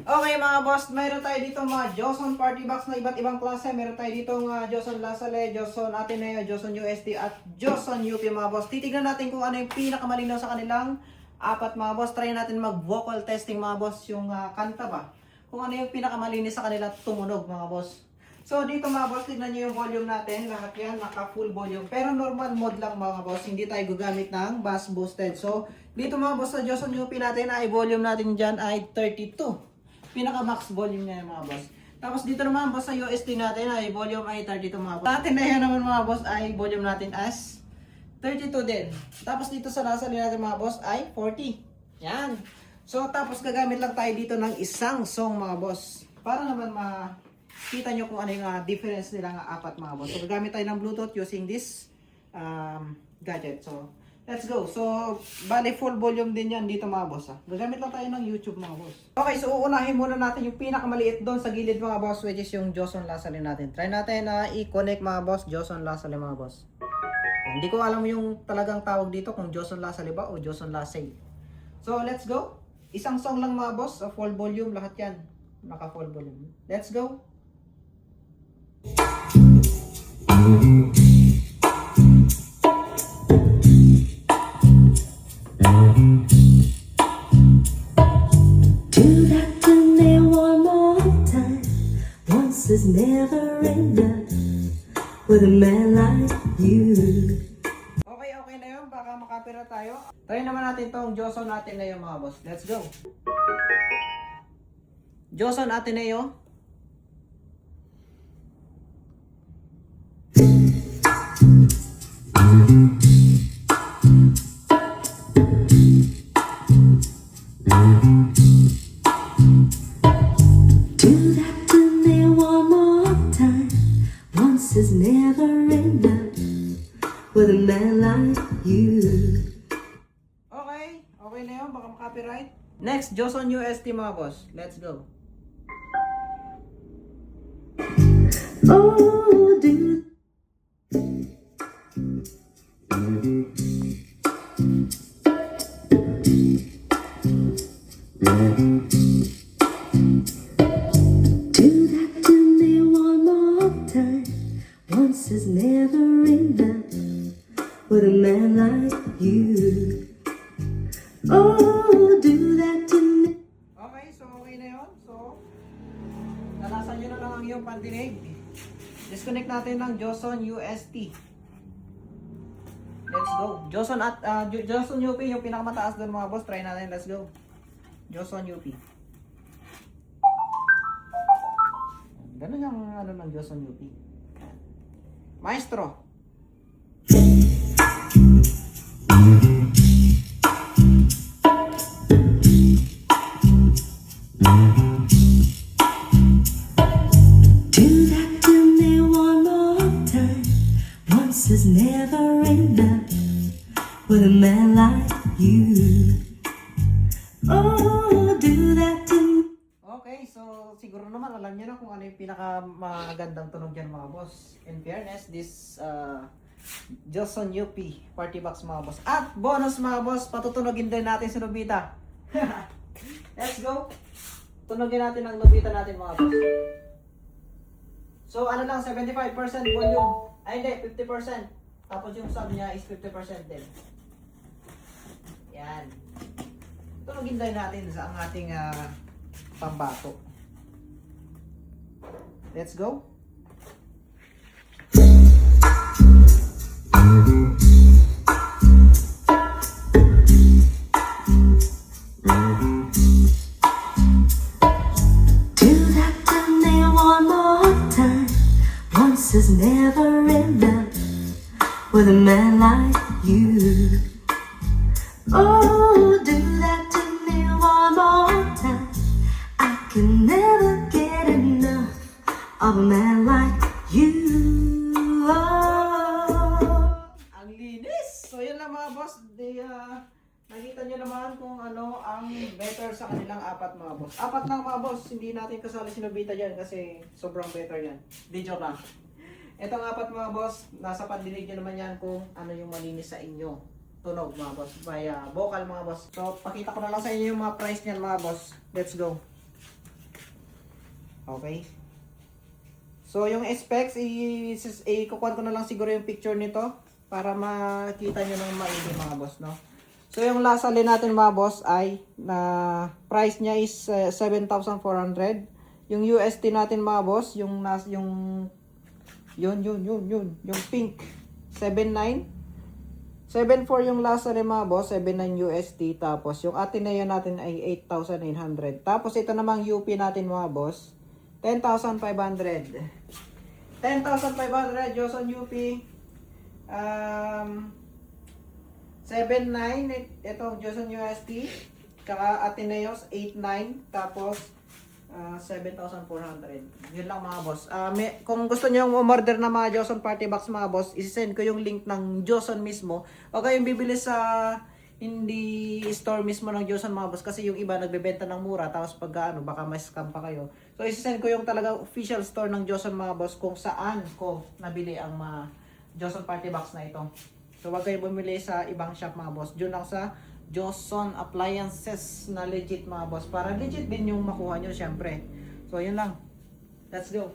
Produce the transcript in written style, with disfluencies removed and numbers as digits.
Okay mga boss, mayroon tayo dito mga Joson Party Box na iba't ibang klase. Meron tayo dito Joson Lasale, Joson Ateneo, Joson UST at Joson UP mga boss. Titignan natin kung ano yung pinakamalinaw sa kanilang apat mga boss. Try natin mag-vocal testing mga boss yung kanta ba. Kung ano yung pinakamalinis sa kanila tumunog mga boss. So dito mga boss, tignan nyo yung volume natin. Lahat yan naka full volume. Pero normal mode lang mga boss. Hindi tayo gagamit ng bass boosted. So dito mga boss sa Joson UP natin ay volume natin dyan ay 32. Pinaka max volume niya mga boss. Tapos dito naman boss sa UST natin ay volume ay 32 mga boss. Sa atin na yan naman mga boss ay volume natin as 32 din. Tapos dito sa Lasale natin mga boss ay 40. Yan. So tapos gagamit lang tayo dito ng isang song mga boss. Para naman makita nyo kung ano yung difference nila ng apat mga boss. So gagamit tayo ng Bluetooth using this gadget. So let's go. So, bali full volume din yan dito mga boss. Gagamit lang tayo ng YouTube mga boss. Okay, so uunahin muna natin yung pinakamaliit doon sa gilid mga boss, which is yung Joson Lasale natin. Try natin na i-connect mga boss, Joson Lasale mga boss. Hindi ko alam yung talagang tawag dito kung Joson Lasale ba o Joson Lasale. So, let's go. Isang song lang mga boss, full volume, lahat yan. Naka full volume. Let's go. Is never enough with a man like you. Okay na yun. Baka makapira tayo. Try naman natin tong Joson Ateneo mga boss. Let's go. Joson Ateneo. Is never enough with a man like you. Okay na yun. Baka makapiright. Next, Joson UST mga boss. Let's go. Oh, do that to me one more time. Once is never enough with a man like you. Oh, do that to me. Okay, so okay na yun. So, nalasan nyo na lang ang iyong pandinig. Disconnect natin ng Joson UST. Let's go. Joson UP yung pinakamataas doon mga boss. Try natin. Let's go. Joson UP. Ganun yung ano ng Joson UP. Maestro. Is never enough with a man like you. Oh, do that to me. Okay, so siguro naman alam niyo na kung ano yung pinakamagandang tunog dyan mga boss. In fairness, this Joson UP Party Box mga boss. At bonus mga boss, patutunogin din natin si Nobita. Let's go. Tunogin natin ang Nobita natin mga boss. So ano lang, 75% volume. Ay hindi, 50%. Tapos yung sub niya is 50% din. Yan. Tunogin din natin sa ang ating pambato. Let's go. Is never enough with a man like you. Oh, do that to me one more time. I can never get enough of a man like you. Oh. Ang linis! So yun lang mga boss. Nakita nyo naman kung ano ang better sa kanilang apat mga boss. Apat lang mga boss. Hindi natin kasali si Nobita dyan kasi sobrang better yan. Di joke lang. Itong apat mga boss, nasa pandinig nyo naman yan kung ano yung malinis sa inyo. Tunog mga boss, by vocal mga boss. So pakita ko na lang sa inyo yung mga price niyan mga boss. Let's go. Okay. So, yung specs, ikukuhan ko na lang siguro yung picture nito para makita nyo ng maigi mga boss, no? So, yung Lasale natin mga boss ay price niya is 7,400. Yung UST natin mga boss, yung yung pink 7,900. 7,400 yung Lasale mga boss, 7,900 USD. Tapos, yung Ateneo natin ay 8,800. Tapos, ito namang UP natin mga boss, 10,500. 10,500 Joson UP. 7,900. Ito, Joson USD. Tsaka Ateneos, 8,900. Tapos, 7,400. Yun lang mga boss. Kung gusto nyo umorder na mga Joson Party Box mga boss, isi-send ko yung link ng Joson mismo. O kayong bibili sa hindi store mismo ng Joson mga boss, kasi yung iba nagbebenta ng mura tapos pag baka may scam pa kayo. So isi-send ko yung talaga official store ng Joson mga boss kung saan ko nabili ang mga Joson Party Box na ito. So wag kayong bumili sa ibang shop mga boss. Diyon lang sa Joson Appliances na legit mga boss. Para legit din yung makuha nyo syempre. So yun lang. Let's go.